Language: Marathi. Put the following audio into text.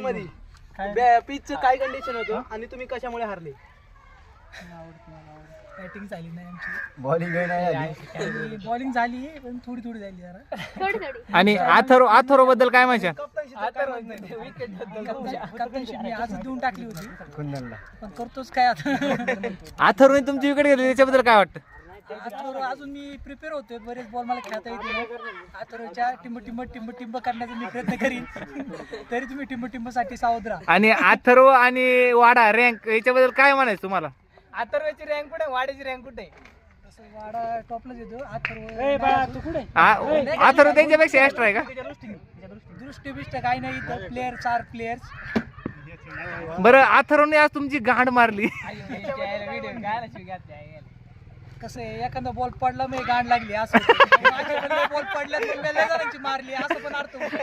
मध्ये पिचचं काय कंडिशन होतं आणि तुम्ही कशामुळे हारले? बॅटिंग झाली नाही आमची, बॉलिंग बॉलिंग झाली पण थोडी थोडी झाली जरा. आणि अथर्व बद्दल काय माझ्या कप्तानशिप मी आज देऊन टाकली होती पण करतोच काय आता. अथर्वने तुमची विकेट घेतली त्याच्याबद्दल काय वाटतं? अथर्व अजून मी प्रिपेअर होतोय, बरेच बॉल मला खेळता येते. अथर्वच्या टिंब करण्याचा मी प्रयत्न करीन. तरी तुम्ही टिंबसाठी सावध राहा. आणि अथर्व आणि वाडा रँक याच्याबद्दल काय म्हणायचं तुम्हाला? अथर्वची रँक कुठे, वाड्याची रँक कुठे? तसं वाडा टॉपलाच येतो. अथर्व कुठे अथर्व त्यांच्यापेक्षा एक्स्ट्रा आहे का? दृष्टी काही नाही, तर प्लेयर 4 प्लेयर्स. बरं, अथर्वने आज तुमची गांड मारली. कसं आहे, एखादा बॉल पडला मी गांड लागली असं. बॉल पडला तर मी लय जणांची मारली असं पण अर्थ होतो.